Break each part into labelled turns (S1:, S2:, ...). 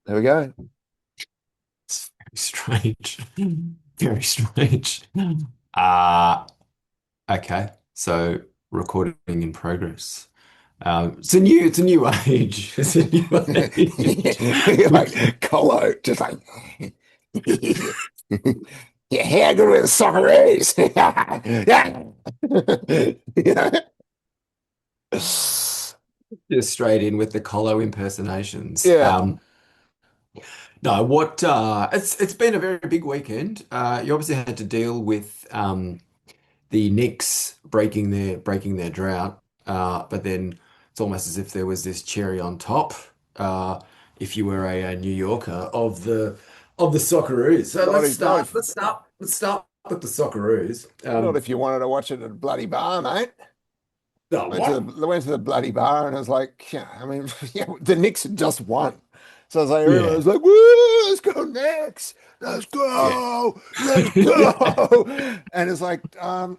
S1: There we go.
S2: It's very strange. Very strange. Uh, okay. So recording in progress. It's a new age. It's a new age.
S1: Like Colo, just like yeah, how good with the Socceroos. Yeah.
S2: Just straight in with the Colo impersonations.
S1: Yeah.
S2: No, what it's been a very big weekend. You obviously had to deal with the Knicks breaking their drought. But then it's almost as if there was this cherry on top. Uh, if you were a New Yorker of the Socceroos. So
S1: Not
S2: let's
S1: if not
S2: start.
S1: if
S2: Let's start. Let's start with the Socceroos.
S1: not if you wanted to watch it at a bloody bar, mate.
S2: Oh, what?
S1: Went to the bloody bar and I was like, yeah, I mean, yeah, the Knicks had just won. So I was like, everyone
S2: Yeah,
S1: was like, woo, let's go Knicks. Let's
S2: yeah,
S1: go. Let's
S2: yeah.
S1: go. And it's like,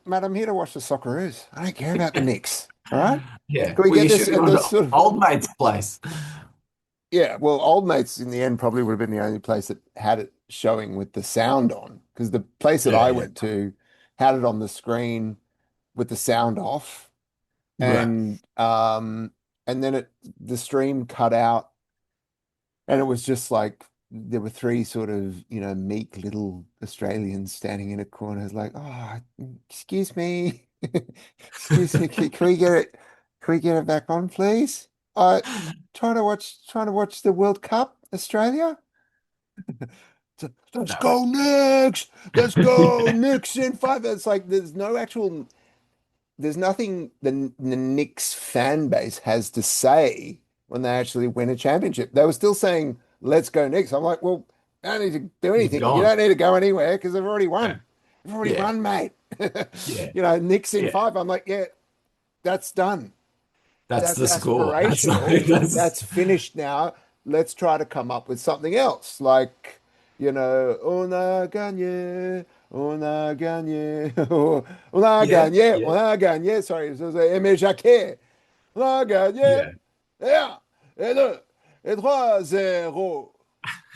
S1: mate, I'm here to watch the Socceroos. I don't care about the Knicks. All right.
S2: Yeah.
S1: Can we
S2: Well,
S1: get
S2: you
S1: this
S2: should have gone
S1: this
S2: to
S1: sort of
S2: old mate's place.
S1: yeah, well, Old Mates in the end probably would have been the only place that had it showing with the sound on. Because the place that
S2: Yeah,
S1: I
S2: yeah.
S1: went to had it on the screen with the sound off.
S2: Right.
S1: And then the stream cut out and it was just like there were three sort of meek little Australians standing in a corner. It's like, oh, excuse me, excuse me, can we get it, back on, please? uh trying to watch the World Cup, Australia. Let's
S2: No.
S1: go Knicks, let's go Knicks in five. It's like there's nothing the Knicks fan base has to say when they actually win a championship. They were still saying, let's go Knicks. I'm like, well, I don't need to do
S2: You've
S1: anything. You
S2: gone.
S1: don't need to go anywhere because they've already
S2: Yeah.
S1: won. They've already
S2: Yeah.
S1: won, mate.
S2: Yeah.
S1: Knicks in
S2: Yeah.
S1: five. I'm like, yeah, that's done.
S2: That's
S1: That's
S2: the score. That's
S1: aspirational.
S2: that's
S1: That's finished now. Let's try to come up with something else. Like, on a gagné, on a gagné, on a
S2: yeah,
S1: gagné,
S2: yeah,
S1: on a gagné. Sorry, ça, c'est Aimé Jacquet. On a gagné,
S2: yeah,
S1: et un, et deux, et trois, zéro.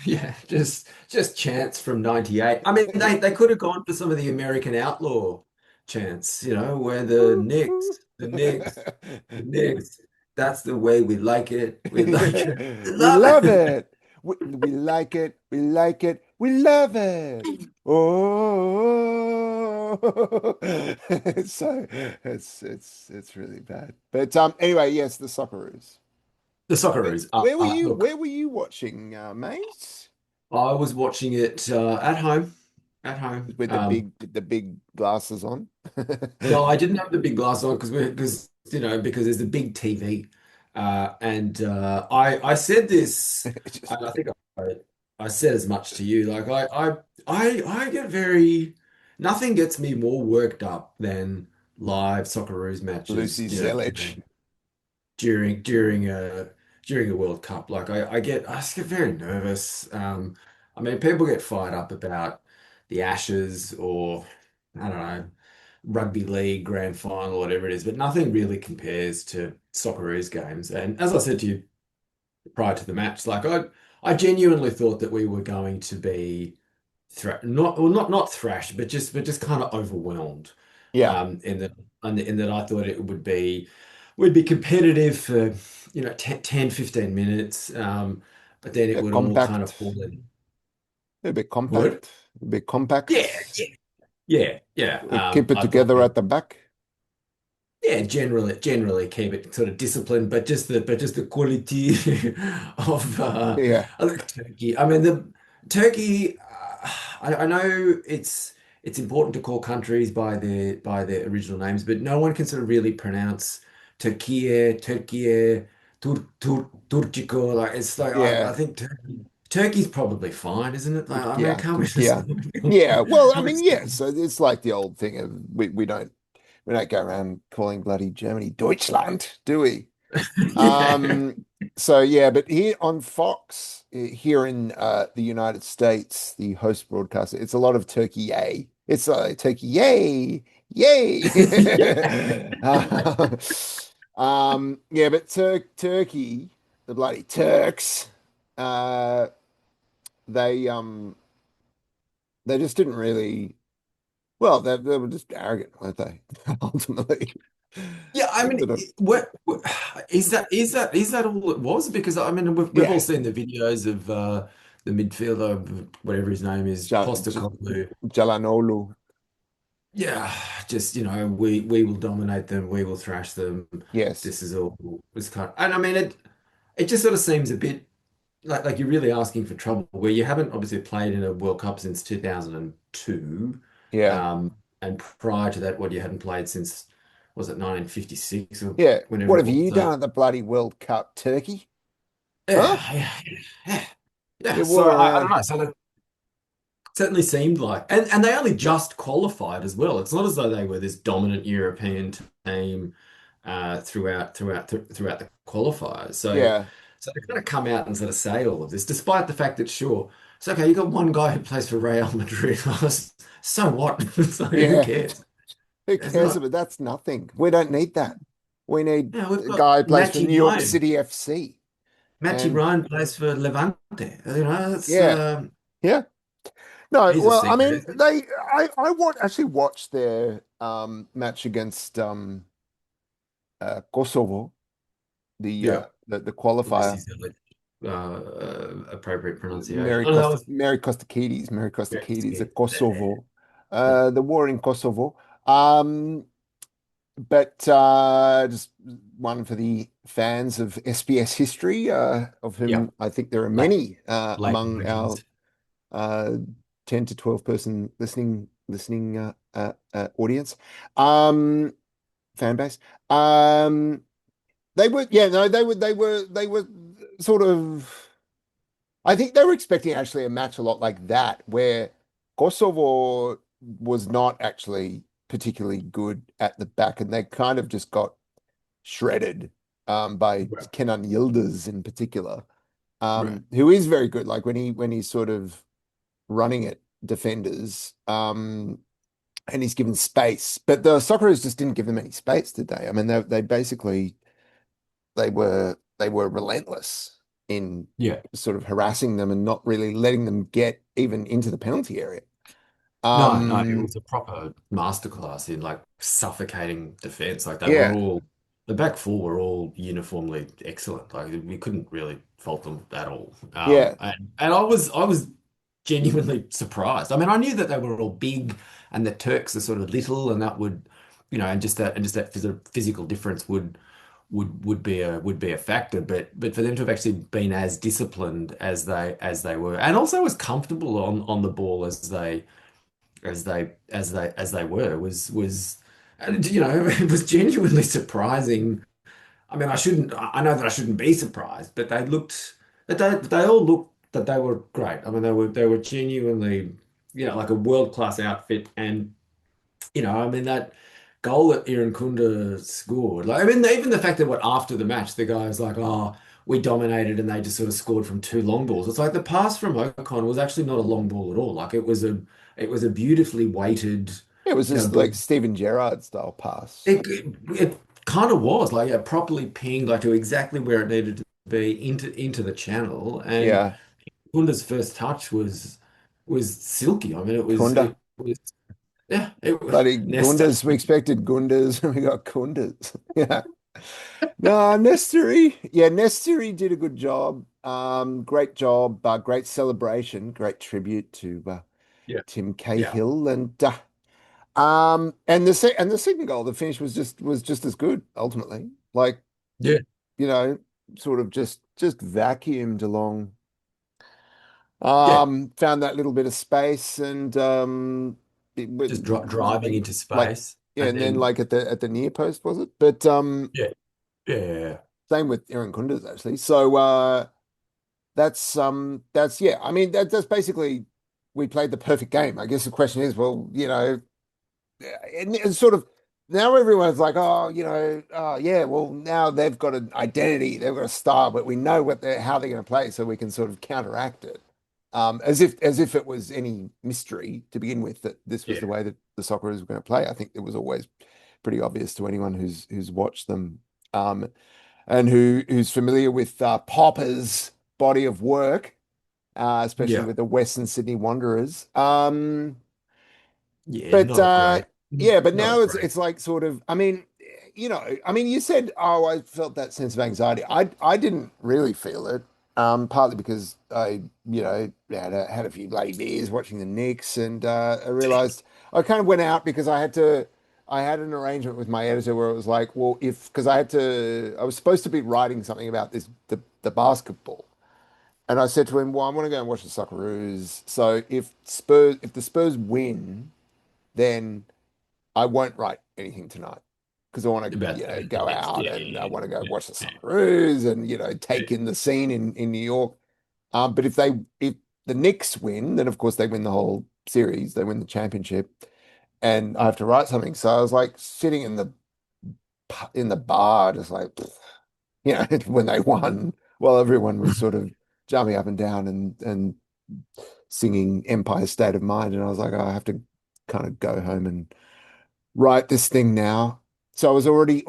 S2: yeah. Just chants from '98. I mean, they could have gone for some of the American Outlaw chants, where the Knicks, the Knicks. That's the way we like it. We like it. We
S1: We
S2: love
S1: love
S2: it.
S1: it. We like it. We like it. We love it. Oh, so it's really bad. But anyway, yes, the Socceroos.
S2: The
S1: Where,
S2: Socceroos.
S1: where
S2: Look,
S1: were you watching, mate?
S2: I was watching it at home. At home.
S1: With the big glasses on.
S2: No, I didn't have the big glass on because there's the big TV, and I said this,
S1: Just
S2: and I think I said as much to you. Like I get very nothing gets me more worked up than live Socceroos matches.
S1: Lucy Zelich.
S2: During a World Cup. Like I just get very nervous. I mean, people get fired up about the Ashes or I don't know rugby league grand final, whatever it is, but nothing really compares to Socceroos games. And as I said to you prior to the match, like I genuinely thought that we were going to be not thrashed, but just kind of overwhelmed.
S1: Yeah,
S2: In that I thought it would be competitive for 10, 15 minutes, but then it would all kind of
S1: compact.
S2: fall in.
S1: A bit
S2: Would?
S1: compact. A bit
S2: Yeah,
S1: compact.
S2: yeah, yeah, yeah.
S1: Keep it
S2: I thought
S1: together
S2: that.
S1: at the back.
S2: Yeah, generally keep it sort of disciplined, but just the quality
S1: Yeah.
S2: of Turkey. I mean, the Turkey. I know it's important to call countries by their original names, but no one can sort of really pronounce Turkiye, Turcico. Like it's like I
S1: Yeah.
S2: think Turkey's probably fine, isn't it? Like, I mean,
S1: Turkiya.
S2: can't we just
S1: Turkiya. Yeah. Well, I
S2: can't we
S1: mean,
S2: just
S1: yeah. So it's like the old thing of we don't go around calling bloody Germany Deutschland, do we?
S2: yeah.
S1: So yeah, but here on Fox, here in the United States, the host broadcaster, it's a lot of Turkey yay. It's Turkey yay,
S2: Yeah.
S1: yay. Yeah, but Turkey, the bloody Turks, they they just didn't really well, they were just arrogant, weren't they? Ultimately.
S2: Yeah, I
S1: They
S2: mean,
S1: sort of
S2: what is that all it was? Because I mean, we've all
S1: yeah,
S2: seen the videos of the midfielder, whatever his name is,
S1: Ja- J-
S2: Postecoglou.
S1: Jalanolu.
S2: Yeah, just we will dominate them, we will thrash them.
S1: Yes.
S2: This is all was kind and I mean it just sort of seems a bit like you're really asking for trouble where you haven't obviously played in a World Cup since 2002.
S1: Yeah.
S2: Um, and prior to that, what you hadn't played since was it 1956 or
S1: Yeah.
S2: whenever
S1: What
S2: it
S1: have
S2: was.
S1: you
S2: So
S1: done at the bloody World Cup, Turkey? Huh?
S2: yeah, yeah, yeah, yeah.
S1: You
S2: So
S1: wore
S2: I don't
S1: around.
S2: know. So that certainly seemed like, and they only just qualified as well. It's not as though they were this dominant European team throughout the qualifiers.
S1: Yeah.
S2: So they kind of come out and sort of say all of this, despite the fact that sure, it's okay. You got one guy who plays for Real Madrid. So what? It's like, who
S1: Yeah.
S2: cares?
S1: Who
S2: It's
S1: cares
S2: not.
S1: about that's nothing. We don't need that. We need
S2: Yeah, we've
S1: a
S2: got
S1: guy who plays for
S2: Matty
S1: New York
S2: Ryan.
S1: City FC.
S2: Matty
S1: And
S2: Ryan plays for Levante. That's
S1: yeah. Yeah. No,
S2: he's a
S1: well, I
S2: secret,
S1: mean,
S2: isn't he?
S1: actually watched their match against Kosovo,
S2: Yeah.
S1: the
S2: Unless
S1: qualifier.
S2: he's got like appropriate pronunciation. Oh no, that was
S1: Mary
S2: yeah,
S1: Kostakidis at
S2: yeah,
S1: Kosovo,
S2: yeah,
S1: the war in Kosovo. But just one for the fans of SBS history, of
S2: yeah.
S1: whom I think there are
S2: Late
S1: many
S2: late
S1: among our
S2: origins.
S1: uh, 10 to 12 person listening audience, um, fan base. Um, they were, yeah, no, they were sort of. I think they were expecting actually a match a lot like that, where Kosovo was not actually particularly good at the back, and they kind of just got shredded by
S2: Right.
S1: Kenan Yildiz in particular,
S2: Right.
S1: who is very good. Like when he's sort of running at defenders, and he's given space, but the Socceroos just didn't give them any space, did they? I mean, they basically they were relentless in
S2: Yeah.
S1: sort of harassing them and not really letting them get even into the penalty area.
S2: No, no, it
S1: Um,
S2: was a proper masterclass in like suffocating defense. Like they were
S1: yeah,
S2: all the back four were all uniformly excellent. Like we couldn't really fault them at all.
S1: yeah,
S2: And I was genuinely surprised. I mean, I knew that they were all big and the Turks are sort of little, and that would, and just that physical difference would be a factor. But for them to have actually been as disciplined as they were, and also as comfortable on the ball as they were was it was genuinely surprising. I mean, I know that I shouldn't be surprised, but they all looked that they were great. I mean, they were genuinely, like a world-class outfit. And, I mean, that goal that Iran Kunda scored, like, I mean, even the fact that what after the match, the guy was like, oh, we dominated and they just sort of scored from two long balls. It's like the pass from Ocon was actually not a long ball at all. Like it was a beautifully weighted,
S1: it was just
S2: ball.
S1: like Steven Gerrard style pass.
S2: It kind of was like properly pinged like to exactly where it needed to be into the channel. And
S1: Yeah,
S2: Kunda's first touch was silky. I mean,
S1: Kunda.
S2: it was yeah, it was
S1: Bloody
S2: Nesta.
S1: Gundas. We expected Gundas and we got Kundas. Yeah. No, Nesteri. Yeah, Nesteri did a good job. Great job. Great celebration. Great tribute to
S2: Yeah,
S1: Tim
S2: yeah,
S1: Cahill. And the second goal, the finish was just as good ultimately. Like,
S2: yeah,
S1: you know, sort of just vacuumed along.
S2: yeah.
S1: Found that little bit of space and
S2: Just driving into
S1: like
S2: space,
S1: yeah,
S2: and
S1: and then
S2: then
S1: like at the near post was it? But
S2: yeah, yeah, yeah, yeah.
S1: same with Aaron Kunders actually. So that's yeah. I mean that's basically we played the perfect game. I guess the question is, well, and it's sort of now everyone's like, oh, oh yeah, well now they've got an identity, they've got a style, but we know how they're going to play, so we can sort of counteract it. As if it was any mystery to begin with that this was
S2: Yeah.
S1: the way that the Socceroos were going to play. I think it was always pretty obvious to anyone who's watched them, and who's familiar with Popper's body of work. especially
S2: Yeah.
S1: with the Western Sydney Wanderers.
S2: Yeah,
S1: But
S2: not a great,
S1: yeah, but
S2: not a
S1: now it's
S2: great
S1: it's like sort of, I mean, I mean, you said, oh, I felt that sense of anxiety. I didn't really feel it. Partly because I, had a few bloody beers watching the Knicks, and I realized I kind of went out because I had an arrangement with my editor where it was like, well, if because I was supposed to be writing something about the basketball. And I said to him, well, I want to go and watch the Socceroos. So if the Spurs win, then I won't write anything tonight because I want to,
S2: about the
S1: go
S2: next.
S1: out
S2: Yeah,
S1: and I want to go
S2: yeah,
S1: watch the
S2: yeah,
S1: Socceroos and,
S2: yeah,
S1: take in the scene in New York. But if the Knicks win, then of course they win the whole series, they win the championship, and I have to write something. So I was like sitting in the bar, just like, when they won, while everyone was sort of jumping up and down and singing Empire State of Mind, and I was like, oh, I have to kind of go home and write this thing now. So I was already,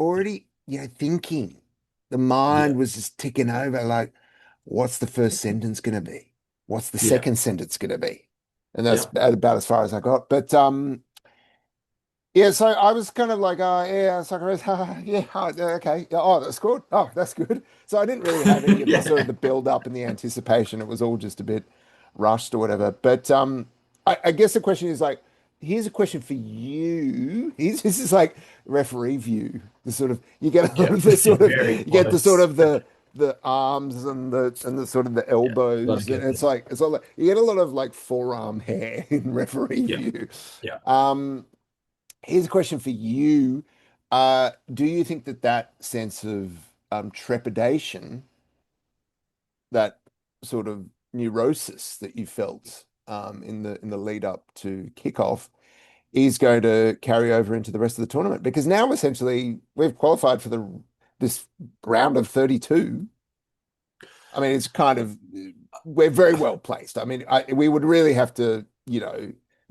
S1: thinking. The
S2: yeah,
S1: mind was just ticking over, like, what's the first sentence going to be? What's the
S2: yeah,
S1: second sentence going to be? And that's
S2: yeah,
S1: about as far as I got. But yeah, so I was kind of like, yeah, Socceroos, yeah, okay, yeah, oh, that's good, oh, that's good. So I didn't really have any of the sort of
S2: yeah,
S1: the build up and the anticipation. It was all just a bit rushed or whatever. But I guess the question is like, here's a question for you. This is like referee view. The sort of you get
S2: yeah.
S1: the sort of
S2: Very
S1: you get the sort
S2: close.
S1: of the arms and the sort of the
S2: Yeah, got to
S1: elbows, and
S2: get
S1: it's
S2: there.
S1: like it's all like you get a lot of like forearm hair in referee
S2: Yeah,
S1: view.
S2: yeah.
S1: Um, Here's a question for you. Do you think that sense of trepidation, that sort of neurosis that you felt in the lead up to kickoff, is going to carry over into the rest of the tournament? Because now essentially we've qualified for the this round of 32. I mean, it's kind of we're very well placed. I mean, we would really have to,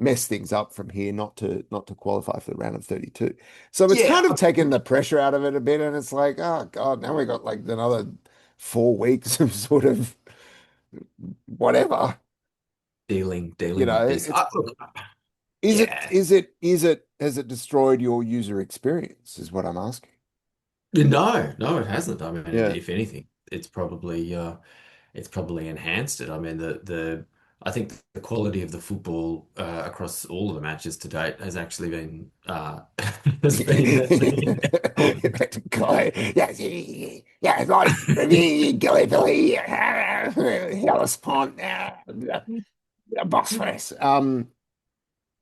S1: mess things up from here not to qualify for the round of 32. So it's
S2: Yeah,
S1: kind of taken the pressure out of it a bit, and it's like, oh God, now we got like another 4 weeks of sort of whatever.
S2: dealing with this.
S1: It's
S2: Look,
S1: is it
S2: yeah.
S1: is it is it has it destroyed your user experience, is what I'm asking.
S2: No, no, it hasn't. I mean,
S1: Yeah.
S2: if anything, it's probably enhanced it. I mean, the I think the quality of the football across all of the matches to date has actually been has been
S1: Guy, yes, yeah, like Gallipoli, Hellespont, Bosphorus,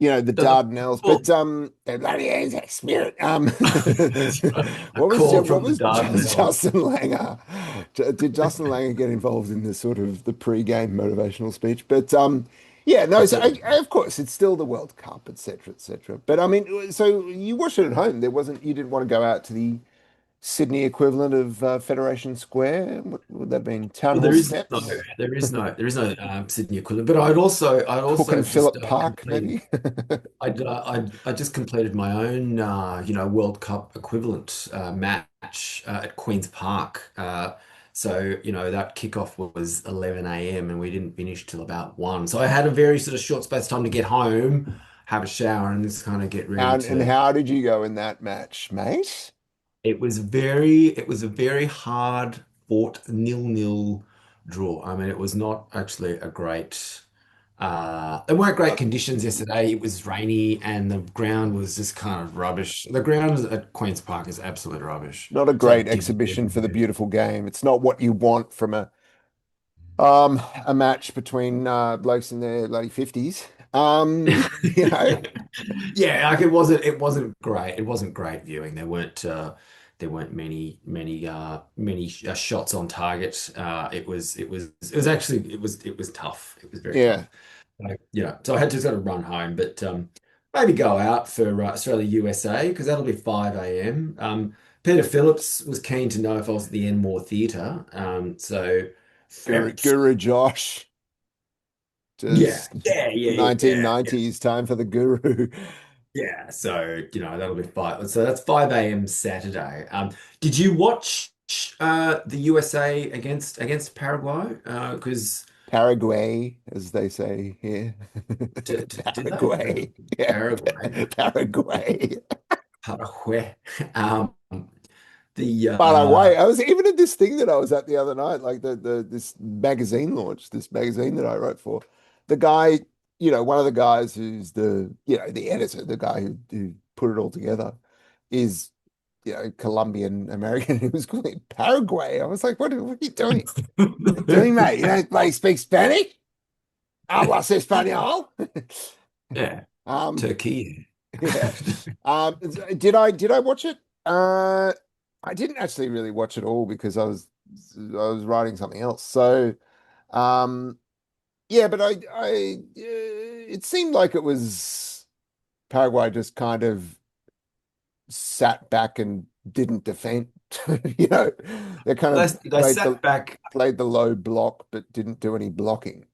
S1: the
S2: the
S1: Dardanelles, but
S2: football.
S1: the bloody Anzac spirit.
S2: A call
S1: What
S2: from the
S1: was
S2: Dardanelles.
S1: Justin Langer? Did Justin Langer get involved in this sort of the pre-game motivational speech? But yeah, no. So
S2: Certainly.
S1: of course, it's still the World Cup, etc., etc. But I mean, so you watched it at home. You didn't want to go out to the Sydney equivalent of Federation Square. What would that have been? Town
S2: Well,
S1: Hall steps?
S2: there is no Sydney equivalent. But I'd
S1: Cook
S2: also
S1: and
S2: just
S1: Phillip Park,
S2: completed.
S1: maybe?
S2: I just completed my own, World Cup equivalent match at Queen's Park. So, that kickoff was 11 a.m. and we didn't finish till about 1. So I had a very sort of short space of time to get home, have a shower, and just kind of get ready
S1: And
S2: to.
S1: how did you go in that match, mate?
S2: It was a very hard fought 0-0 draw. I mean, it was not actually a great. There weren't great
S1: Not
S2: conditions yesterday. It was rainy and the ground was just kind of rubbish. The ground at Queen's Park is absolute rubbish.
S1: not a
S2: It's
S1: great
S2: like digging
S1: exhibition for the
S2: everywhere.
S1: beautiful game. It's not what you want from a match between blokes in their bloody 50s. You know,
S2: Yeah, like it wasn't great. It wasn't great viewing. There weren't many shots on target. It was actually it was tough. It was very
S1: yeah,
S2: tough. So I had to sort of run home, but maybe go out for Australia USA because that'll be 5 a.m. Peter Phillips was keen to know if I was at the Enmore Theatre.
S1: Guru Josh,
S2: Yeah,
S1: just
S2: yeah, yeah, yeah, yeah.
S1: 1990s time for the Guru.
S2: Yeah, so that'll be five. So that's 5 a.m. Saturday. Did you watch the USA against Paraguay? Because
S1: Paraguay, as they say here.
S2: Did they?
S1: Paraguay. Yeah,
S2: Paraguay.
S1: Paraguay.
S2: Paraguay. Um, the
S1: Paraguay. I was even at this thing that I was at the other night, like the this magazine launch, this magazine that I wrote for. The guy, one of the guys who's the editor, the guy who put it all together, is Colombian American. He was calling it Paraguay. I was like, what are you doing? What are you doing, mate? You don't like speak Spanish? Hablas español?
S2: yeah,
S1: Um,
S2: Turkiye.
S1: yeah. Did I watch it? I didn't actually really watch it all because I was writing something else. So, um, yeah, but it seemed like it was Paraguay just kind of sat back and didn't defend. You know, they kind of
S2: They sat back.
S1: played the low block, but didn't do any blocking.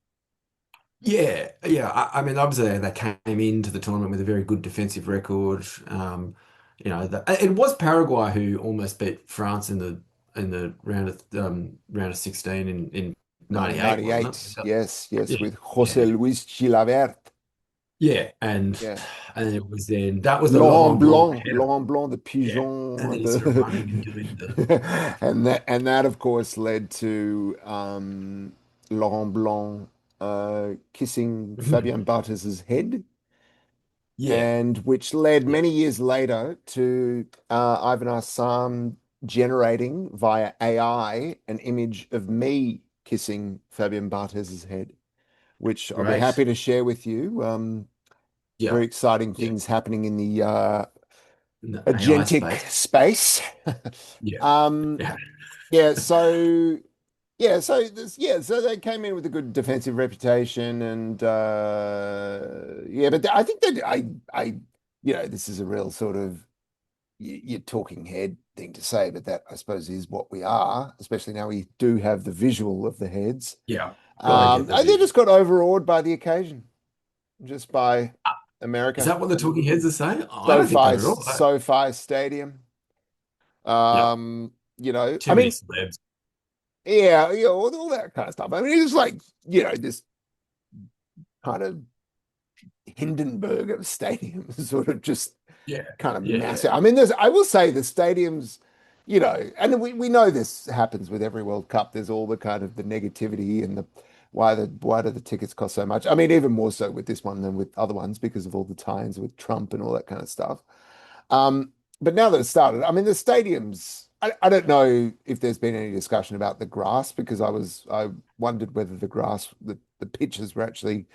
S2: Yeah, yeah. I mean, obviously they came into the tournament with a very good defensive record. It was Paraguay who almost beat France in the round of 16 in '98, wasn't
S1: 1998.
S2: it?
S1: Yes, yes,
S2: Yeah,
S1: with José
S2: yeah,
S1: Luis Chilavert.
S2: yeah.
S1: Yeah.
S2: And it was then that was the
S1: Laurent
S2: Laurent Blanc
S1: Blanc,
S2: header.
S1: Laurent Blanc, the
S2: Yeah, and
S1: pigeon,
S2: then he started running and doing the
S1: and that of course led to Laurent Blanc kissing Fabien Barthes's head,
S2: yeah,
S1: and which led
S2: yeah,
S1: many years later to Ivan Assam generating via AI an image of me kissing Fabien Barthes's head, which I'll be
S2: great.
S1: happy to share with you.
S2: Yeah,
S1: Very exciting
S2: yeah.
S1: things happening in the
S2: In the AI
S1: agentic
S2: space.
S1: space.
S2: Yeah,
S1: Um,
S2: yeah.
S1: yeah, so they came in with a good defensive reputation, and yeah, but I think that this is a real sort of your talking head thing to say, but that I suppose is what we are, especially now we do have the visual of the heads.
S2: Yeah, gotta get the
S1: And they
S2: visual.
S1: just got overawed by the occasion, just by
S2: Is
S1: America.
S2: that what the talking heads are saying? I don't think
S1: SoFi,
S2: that at all.
S1: SoFi Stadium.
S2: Yeah,
S1: I
S2: too many
S1: mean,
S2: celebs.
S1: yeah, all that kind of stuff. I mean, it's like, this kind of Hindenburg of stadiums, sort of just
S2: Yeah,
S1: kind of
S2: yeah,
S1: massive.
S2: yeah,
S1: I mean, I will say the stadiums, and we know this happens with every World Cup. There's all the kind of the negativity and the why do the tickets cost so much? I mean, even more so with this one than with other ones because of all the tie-ins with Trump and all that kind of stuff. Um, but now that it's started, I mean, the stadiums, I don't know if there's been any discussion about the grass because I wondered whether the pitches were actually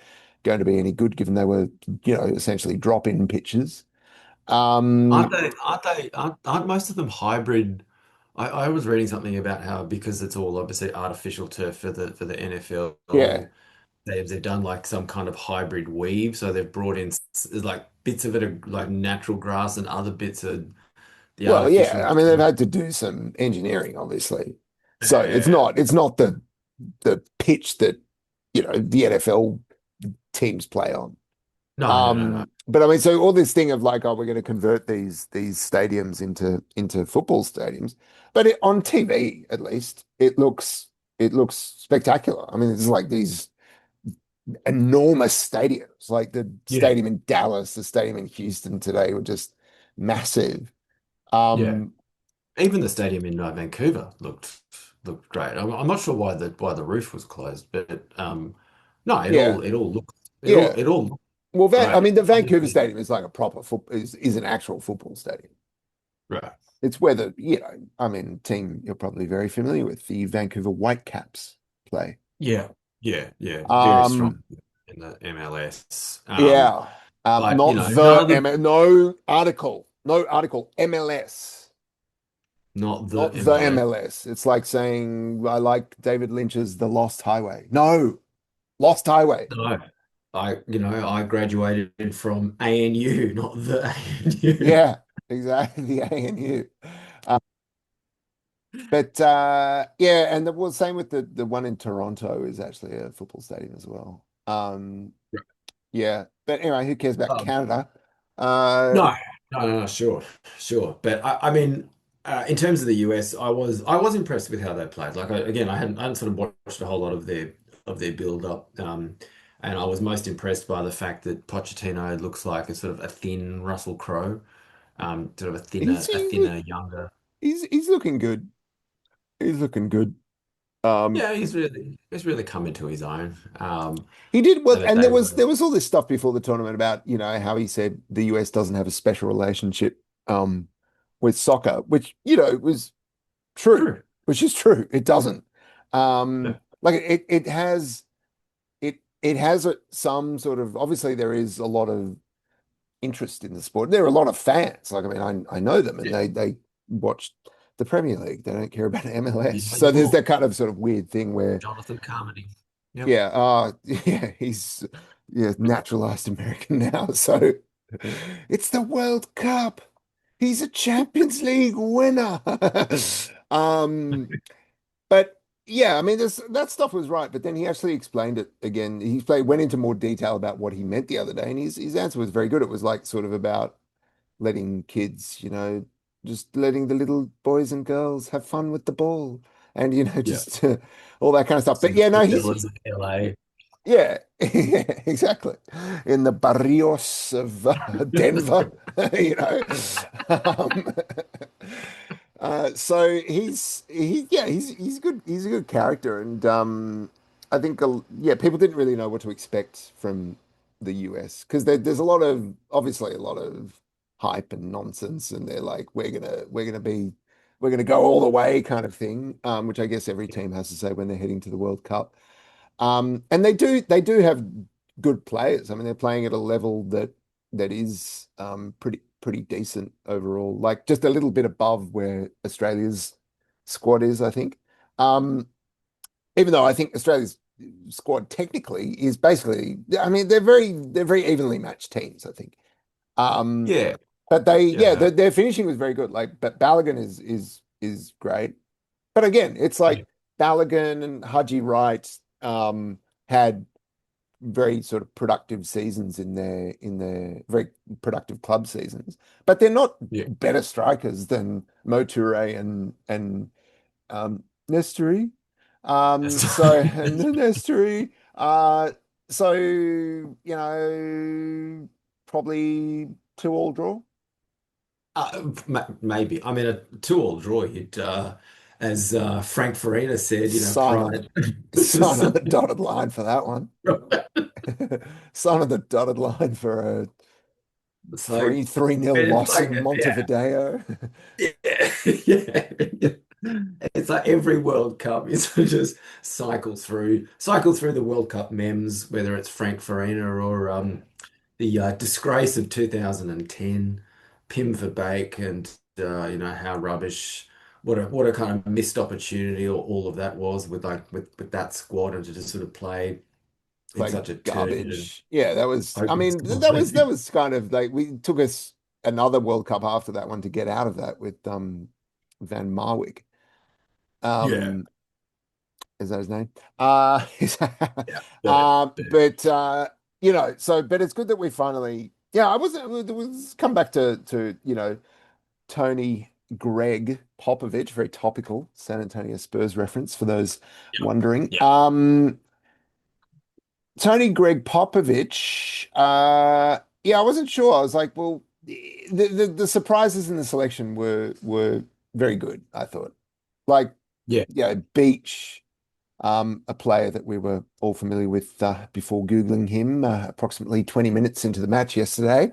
S1: going to be any good given they were, essentially drop-in pitches. Um,
S2: Aren't most of them hybrid? I was reading something about how because it's all obviously artificial turf for the
S1: yeah.
S2: NFL, they've done like some kind of hybrid weave. So they've brought in like bits of it are like natural grass and other bits are the
S1: Well, yeah.
S2: artificial
S1: I mean, they've
S2: turf.
S1: had to do some engineering, obviously. So it's
S2: Yeah.
S1: not it's not the pitch that, the NFL teams play on.
S2: No.
S1: But I mean, so all this thing of like, oh, we're going to convert these stadiums into football stadiums, but on TV at least, it looks spectacular. I mean, it's like these enormous stadiums, like the
S2: Yeah.
S1: stadium in Dallas, the stadium in Houston today were just massive.
S2: Yeah.
S1: Um,
S2: Even the stadium in Vancouver looked great. I'm not sure why the roof was closed, but no,
S1: yeah, yeah.
S2: it all looked
S1: Well, I
S2: great.
S1: mean, the Vancouver
S2: Obviously,
S1: Stadium is like a proper is an actual football stadium.
S2: right.
S1: It's where I mean, team you're probably very familiar with, the Vancouver Whitecaps play.
S2: Yeah, yeah, very
S1: Um,
S2: strong in the MLS.
S1: yeah.
S2: But
S1: Not
S2: none of the
S1: no article, MLS,
S2: not the
S1: not the
S2: MLS.
S1: MLS. It's like saying I like David Lynch's The Lost Highway. No, Lost Highway.
S2: No, I graduated from ANU, not the ANU.
S1: Yeah, exactly. The ANU. But yeah, and well, same with the one in Toronto is actually a football stadium as well. Yeah, but anyway, who cares about
S2: Um,
S1: Canada?
S2: no, no, sure, sure. But I mean, in terms of the US, I was impressed with how they played. Like again, I hadn't sort of watched a whole lot of of their build up. And I was most impressed by the fact that Pochettino looks like a sort of a thin Russell Crowe, sort of
S1: He's
S2: a
S1: he's
S2: thinner, younger.
S1: he's looking good. He's looking good. Um,
S2: Yeah, he's really come into his own.
S1: he did well,
S2: And that
S1: and
S2: they
S1: there
S2: were
S1: was all this stuff before the tournament about, you know, how he said the US doesn't have a special relationship with soccer, which, you know, was true,
S2: true.
S1: which is true. It doesn't.
S2: Yeah,
S1: Like it has some sort of, obviously there is a lot of interest in the sport. There are a lot of fans. Like, I mean, I know them and
S2: yeah.
S1: they watch the Premier League. They don't care about MLS.
S2: Yeah,
S1: So there's
S2: sure.
S1: that kind of sort of weird thing where,
S2: Jonathan Carmody. Yep.
S1: yeah, yeah, he's yeah, naturalized American now. So it's the World Cup. He's a Champions League winner. Um, but yeah, I mean, that stuff was right. But then he actually explained it again. Went into more detail about what he meant the other day, and his answer was very good. It was like sort of about letting kids, you know, just letting the little boys and girls have fun with the ball, and you know,
S2: Yeah.
S1: just all that kind of stuff. But
S2: Some
S1: yeah, no,
S2: favelas of LA.
S1: yeah, yeah, exactly. In the barrios of Denver, you know. Um, so he's good. He's a good character, and I think yeah, people didn't really know what to expect from the US because there's a lot of obviously a lot of hype and nonsense, and they're like we're gonna go all the way kind of thing, which I guess every team has to say when they're heading to the World Cup. And they do have good players. I mean, they're playing at a level that is pretty decent overall. Like just a little bit above where Australia's squad is, I think. Um, Even though I think Australia's squad technically is basically, I mean, they're very evenly matched teams, I think. Um,
S2: Yeah.
S1: but they yeah,
S2: Yeah.
S1: their finishing was very good. Like, but Balogun is great. But again, it's like Balogun and Haji Wright had very sort of productive seasons in their very productive club seasons. But they're not
S2: Yeah.
S1: better strikers than Mo Toure Nestory.
S2: That's
S1: So and Nestory. So you know, probably 2-2 draw.
S2: maybe. I mean, a two-all draw. As Frank Farina said,
S1: Sign on
S2: pride.
S1: sign on the dotted line for that one. Sign on the dotted line for a
S2: It's like,
S1: 3 nil
S2: it's
S1: loss
S2: like,
S1: in
S2: yeah,
S1: Montevideo.
S2: yeah, yeah. It's like every World Cup is just cycle through the World Cup memes, whether it's Frank Farina or the disgrace of 2010, Pim Verbeek, and how rubbish, what a kind of missed opportunity all of that was with with that squad and to just sort of play in
S1: Like
S2: such a turgid and
S1: garbage. Yeah, that was, I
S2: open
S1: mean, that
S2: side.
S1: was kind of like we took us another World Cup after that one to get out of that with Van Marwijk.
S2: Yeah,
S1: Um is that his name?
S2: yeah, Bert.
S1: But you know, so but it's good that we finally yeah, I wasn't it was come back to, you know, Tony Greg Popovich, very topical San Antonio Spurs reference for those
S2: Yeah,
S1: wondering.
S2: yeah,
S1: Tony Greg Popovich, yeah, I wasn't sure. I was like, well, the surprises in the selection were very good, I thought. Like,
S2: yeah,
S1: yeah, Beach, a player that we were all familiar with before Googling him, approximately 20 minutes into the match yesterday.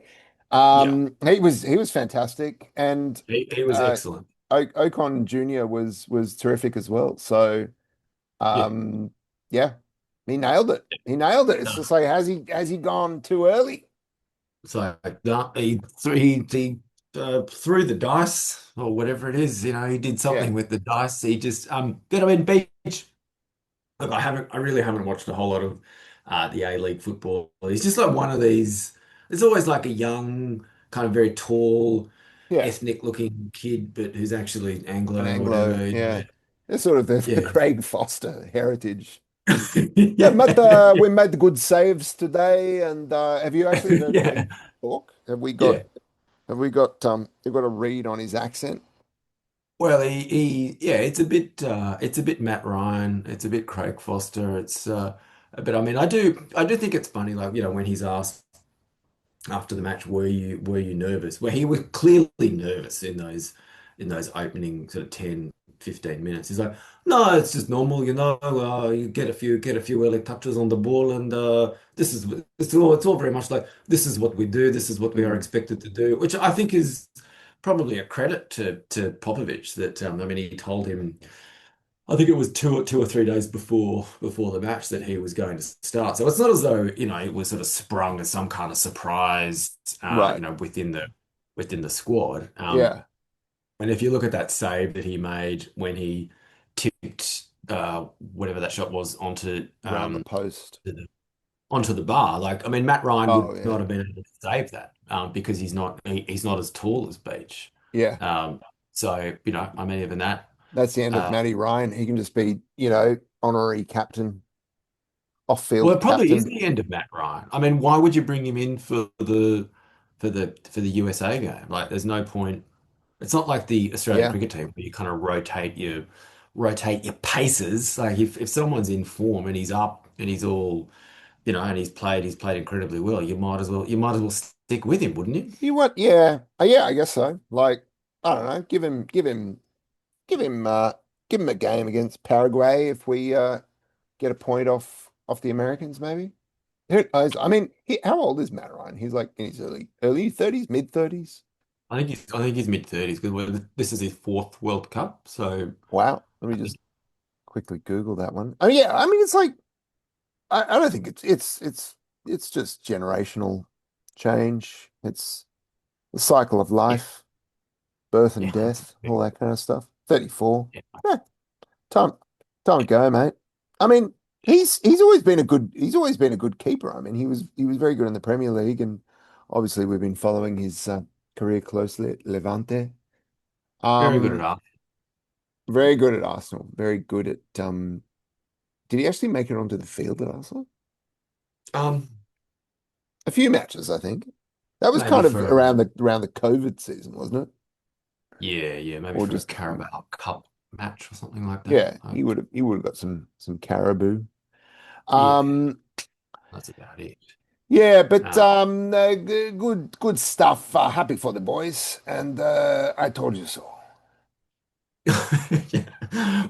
S2: yeah.
S1: He was fantastic, and
S2: He was
S1: uh,
S2: excellent.
S1: Ocon Jr. was terrific as well. So.
S2: Yeah.
S1: Um, yeah, he nailed it. He nailed it. It's
S2: No.
S1: just like, has he gone too early?
S2: So no, he threw the dice or whatever it is. He did
S1: Yeah,
S2: something with the dice. He just but I mean, Beach. Look, I really haven't watched a whole lot of the A-League football. He's just like one of these. There's always like a young, kind of very tall,
S1: yeah,
S2: ethnic-looking kid, but who's actually
S1: an
S2: Anglo or
S1: Anglo.
S2: whatever.
S1: Yeah, it's sort of the
S2: Yeah,
S1: Craig Foster heritage.
S2: yeah,
S1: We made the good saves today. And have you actually heard
S2: yeah,
S1: Beach talk?
S2: yeah.
S1: Have we got a read on his accent?
S2: Well, yeah, it's a bit Matt Ryan, it's a bit Craig Foster, but I mean, I do think it's funny, like, when he's asked after the match, were you nervous? Well, he was clearly nervous in those opening sort of 10, 15 minutes. He's like, no, it's just normal, you get a few early touches on the ball, and it's all very much like this is what we do, this is what we are
S1: Mm,
S2: expected to do, which I think is probably a credit to Popovich that I mean he told him. I think it was 2 or 3 days before the match that he was going to start. So it's not as though, it was sort of sprung as some kind of surprise,
S1: right.
S2: within the squad.
S1: Yeah.
S2: And if you look at that save that he made when he tipped whatever that shot was
S1: Round the post.
S2: onto the bar, like I mean, Matt Ryan
S1: Oh,
S2: would
S1: yeah.
S2: not have been able to save that because he's not as tall as Beach.
S1: Yeah.
S2: Um, so I mean, even that.
S1: That's the end of
S2: Uh,
S1: Matty Ryan. He can just be, honorary captain,
S2: Well,
S1: off-field
S2: it probably is
S1: captain.
S2: the end of Matt Ryan. I mean, why would you bring him in for the USA game? Like, there's no point. It's not like the Australian
S1: Yeah.
S2: cricket team where you kind of rotate your paces. Like, if someone's in form and he's up and he's all and he's played incredibly well, you might as well stick with him, wouldn't you?
S1: You what? Yeah. Yeah, I guess so. Like, I don't know. Give him, give him a game against Paraguay if we get a point off the Americans, maybe. Who knows? I mean, how old is Matt Ryan? He's like in his early 30s, mid 30s.
S2: I think he's mid-30s because this is his fourth World Cup. So
S1: Wow. Let me
S2: I
S1: just
S2: think
S1: quickly Google that one. Oh yeah, I mean it's like I don't think it's just generational change. It's the cycle of
S2: yeah,
S1: life, birth and
S2: yeah,
S1: death, all that kind of stuff. 34.
S2: yeah,
S1: Yeah, time time to go, mate. I mean, he's always been a good keeper. I mean, he was very good in the Premier League, and obviously we've been following his career closely at Levante.
S2: very good at
S1: Um,
S2: art.
S1: very good at Arsenal. Very good at did he actually make it onto the field at Arsenal?
S2: Um,
S1: A few matches, I think. That was
S2: Maybe
S1: kind of
S2: for
S1: around the COVID season, wasn't it?
S2: yeah, maybe
S1: Or
S2: for a
S1: just
S2: Carabao Cup match or something like that.
S1: yeah, he would have got some caribou.
S2: Yeah,
S1: Um,
S2: that's about it.
S1: yeah, but
S2: Uh,
S1: good stuff. Happy for the boys, and I told you so.
S2: yeah.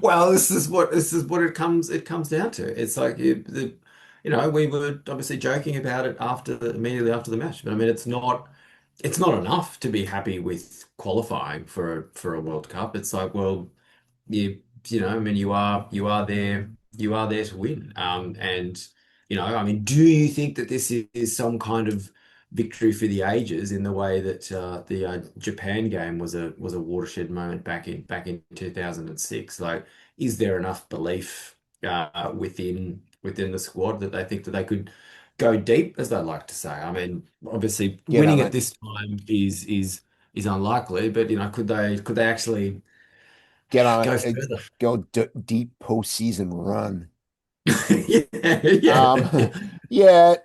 S2: Well, this is what it comes down to. It's like we were obviously joking about it immediately after the match, but I mean, it's not enough to be happy with qualifying for a World Cup. It's like, well, I mean, you are there to win. And I mean, do you think that this is some kind of victory for the ages in the way that the Japan game was a watershed moment back in 2006? Like, is there enough belief within the squad that they think that they could go deep, as they like to say? I mean, obviously,
S1: Get on
S2: winning at
S1: it.
S2: this time is unlikely, but could they actually
S1: Get on
S2: go
S1: it.
S2: further?
S1: Go deep postseason run.
S2: Yeah, yeah,
S1: Um, yeah,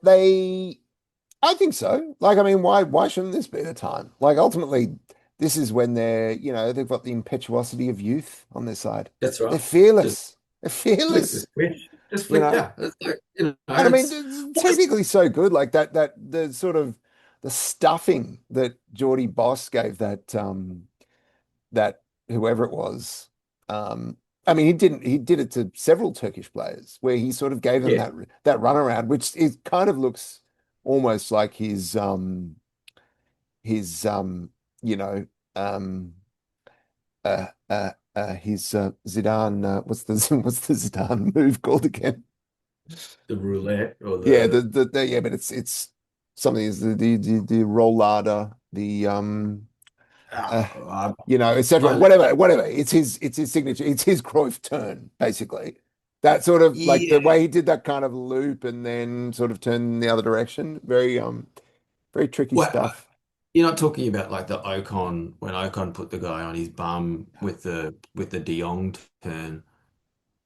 S1: I think so. Like, I mean, why shouldn't this be the time? Like, ultimately, this is when they've got the impetuosity of youth on their side.
S2: that's
S1: They're
S2: right. Just
S1: fearless. They're
S2: flick the
S1: fearless,
S2: switch. Just
S1: you
S2: flick,
S1: know.
S2: yeah. It's like,
S1: And I mean,
S2: it's
S1: it's
S2: almost,
S1: technically so good. Like that the sort of the stuffing that Geordie Boss gave that whoever it was. I mean, he did it to several Turkish players where he sort of gave them
S2: yeah,
S1: that runaround, which is kind of looks almost like his you know um his Zidane what's the what's the Zidane move called again?
S2: the roulette or
S1: Yeah,
S2: the,
S1: yeah, but it's something is the rollada, uh,
S2: uh,
S1: etc.
S2: I,
S1: Whatever. It's his signature. It's his Cruyff turn, basically. That sort of like the
S2: yeah.
S1: way he did that kind of loop and then sort of turn the other direction. Very tricky
S2: Well,
S1: stuff.
S2: you're not talking about like the Ocon when Ocon put the guy on his bum with the De Jong turn.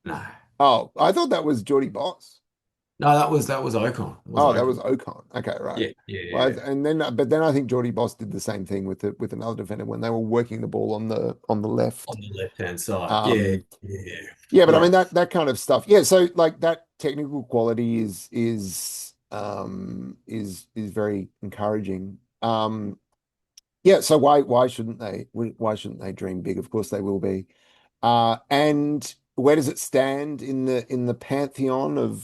S2: No.
S1: Oh, I thought that was Geordie Boss.
S2: No, that was Ocon. It was
S1: Oh, that was
S2: Ocon.
S1: Ocon. Okay, right.
S2: Yeah, yeah,
S1: Well,
S2: yeah.
S1: and then but then I think Geordie Boss did the same thing with with another defender when they were working the ball on the left.
S2: On the left-hand side. Yeah,
S1: Um,
S2: yeah,
S1: yeah, but I mean
S2: yeah.
S1: that kind of stuff. Yeah, so like that technical quality is very encouraging. Yeah, so why shouldn't they? Why shouldn't they dream big? Of course they will be. And where does it stand in the pantheon of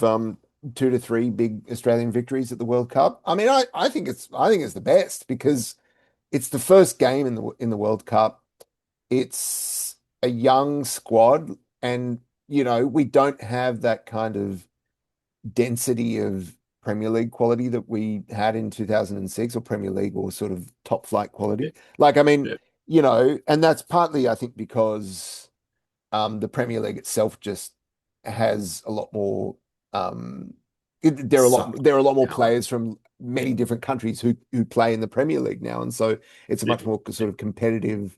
S1: 2 to 3 big Australian victories at the World Cup? I mean, I think it's the best because it's the first game in the World Cup. It's a young squad, and we don't have that kind of density of Premier League quality that we had in 2006, or Premier League or sort of top flight
S2: Yeah,
S1: quality. Like, I mean,
S2: yeah.
S1: and that's partly, I think, because the Premier League itself just has a lot more. Um,
S2: Sucked
S1: there are a lot more
S2: talent.
S1: players from many different countries who play in the Premier League now, and so it's a
S2: Yeah,
S1: much more
S2: yeah,
S1: sort of competitive,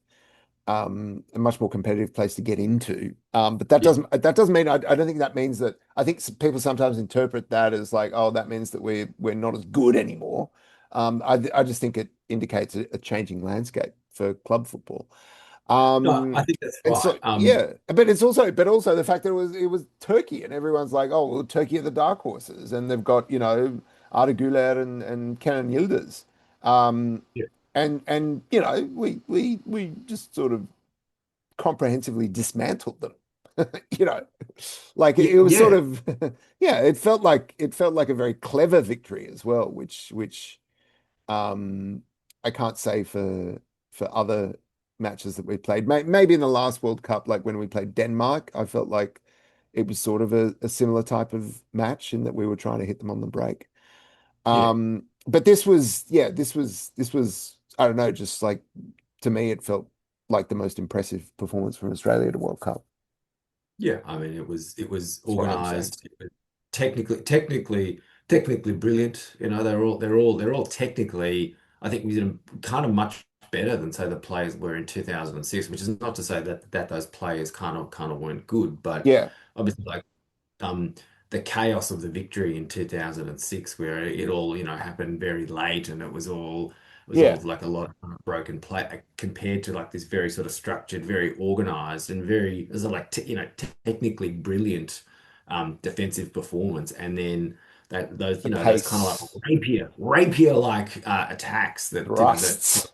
S1: a much more competitive place to get into. But
S2: yeah,
S1: that doesn't mean I don't think that means that. I think people sometimes interpret that as like, oh, that means that we're not as good anymore. I just think it indicates a changing landscape for club football.
S2: no, I
S1: Um,
S2: think that's
S1: and
S2: right.
S1: so yeah, but but also the fact that it was Turkey, and everyone's like, oh, well, Turkey are the dark horses, and they've got Arda Güler and Kenan Yildiz. Um,
S2: Yeah,
S1: and we just sort of comprehensively dismantled them. You know, like
S2: yeah,
S1: it was sort
S2: yeah,
S1: of yeah, it felt like a very clever victory as well, which um, I can't say for other matches that we played. Maybe in the last World Cup, like when we played Denmark, I felt like it was sort of a similar type of match in that we were trying to hit them on the break.
S2: yeah.
S1: But this was I don't know, just like to me, it felt like the most impressive performance from Australia at a World Cup.
S2: Yeah, I mean it was
S1: That's what I'm saying.
S2: organized, it was technically brilliant. You know, they're all technically, I think we did kind of much better than say the players were in 2006, which is not to say that those players kind of weren't good, but
S1: Yeah,
S2: obviously like um, the chaos of the victory in 2006, where it all, happened very late, and it was all
S1: yeah,
S2: like a lot of kind of broken play compared to like this very sort of structured, very organized, and very, as a like technically brilliant defensive performance, and then those
S1: the
S2: those kind of like
S1: pace
S2: rapier like attacks that
S1: thrusts.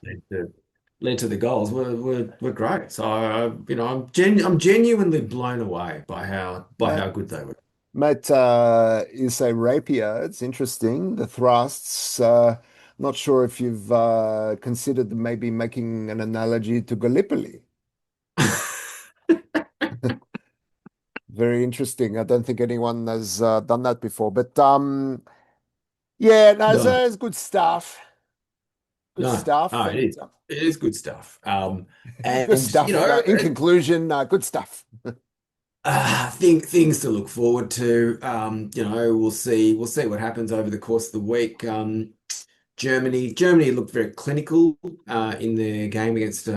S2: led to the goals were great. So I'm genuinely blown away by
S1: Mate,
S2: how good they were.
S1: you say rapier. It's interesting. The thrusts. Not sure if you've considered maybe making an analogy to Gallipoli. Very interesting. I don't think anyone has done that before. But yeah, no,
S2: No,
S1: it's good stuff. Good stuff,
S2: it
S1: and
S2: is. It is good stuff.
S1: good
S2: And
S1: stuff. In conclusion, good stuff.
S2: things to look forward to. We'll see what happens over the course of the week. Germany looked very clinical in their game against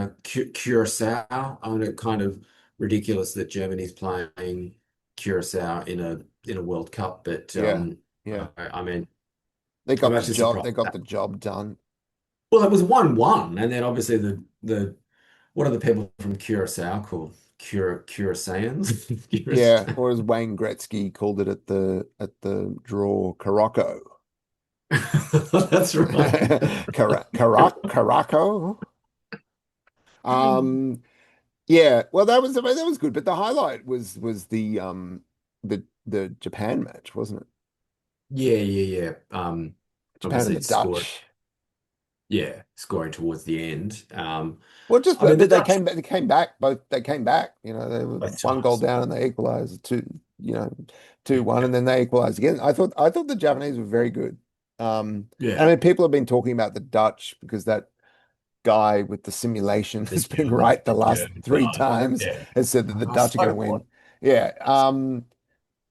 S2: Curacao. I mean, it kind of ridiculous that Germany's playing Curacao in a World Cup, but
S1: Yeah, yeah.
S2: I mean,
S1: They
S2: I'm
S1: got the
S2: actually
S1: job.
S2: surprised.
S1: They got the job done.
S2: Well, it was 1-1, and then obviously the what are the people from Curacao called? Curaçaoans?
S1: Yeah,
S2: Curaçao.
S1: or as Wayne Gretzky called it at the draw, Caraco.
S2: That's right.
S1: Caraco. Um, yeah. Well, that was good, but the highlight was the Japan match, wasn't it?
S2: Yeah, yeah, yeah.
S1: Japan and
S2: Obviously
S1: the
S2: it scored,
S1: Dutch.
S2: yeah, scoring towards the end.
S1: Well, just
S2: I mean the
S1: but
S2: Dutch
S1: they came back. Both they came back. They were
S2: both
S1: one goal
S2: times.
S1: down and they equalized you know,
S2: Yeah,
S1: 2-1, and then they equalized again. I thought the Japanese were very good. And I
S2: yeah.
S1: mean, people have been talking about the Dutch because that guy with the simulation
S2: The
S1: has been
S2: German,
S1: right the
S2: the
S1: last
S2: German
S1: three
S2: guy.
S1: times,
S2: Yeah.
S1: has said that the Dutch are going
S2: So
S1: to
S2: what?
S1: win. Yeah.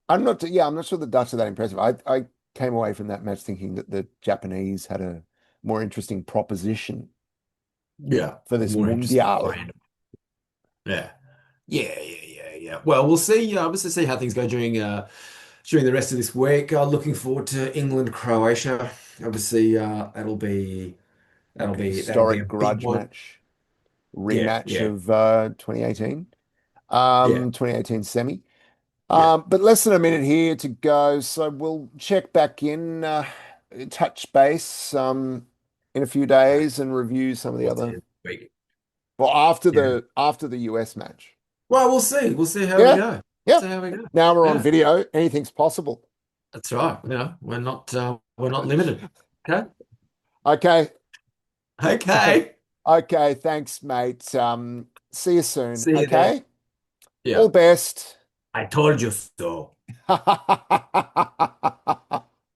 S1: I'm not sure the Dutch are that impressive. I came away from that match thinking that the Japanese had a more interesting proposition
S2: Yeah,
S1: for this
S2: more interesting
S1: Mundial.
S2: brand. Yeah. Yeah, yeah, yeah, yeah. Well, we'll see. Obviously, see how things go during during the rest of this week. Looking forward to England, Croatia. Obviously, that'll be a
S1: Historic
S2: big
S1: grudge
S2: one.
S1: match,
S2: Yeah,
S1: rematch
S2: yeah,
S1: of 2018,
S2: yeah,
S1: 2018 semi.
S2: yeah.
S1: But less than a minute here to go, so we'll check back in, touch base in a few days and review some of the
S2: Towards the
S1: other.
S2: end of the week.
S1: Well,
S2: Yeah.
S1: after the US match.
S2: Well, we'll see. We'll see how we
S1: Yeah,
S2: go.
S1: yeah.
S2: See how we go.
S1: Now we're on
S2: Yeah,
S1: video. Anything's possible.
S2: that's right. We're not limited. Okay.
S1: Okay,
S2: Okay.
S1: okay. Thanks, mate. See you soon.
S2: See you there.
S1: Okay, all
S2: Yeah.
S1: best.
S2: I told you so.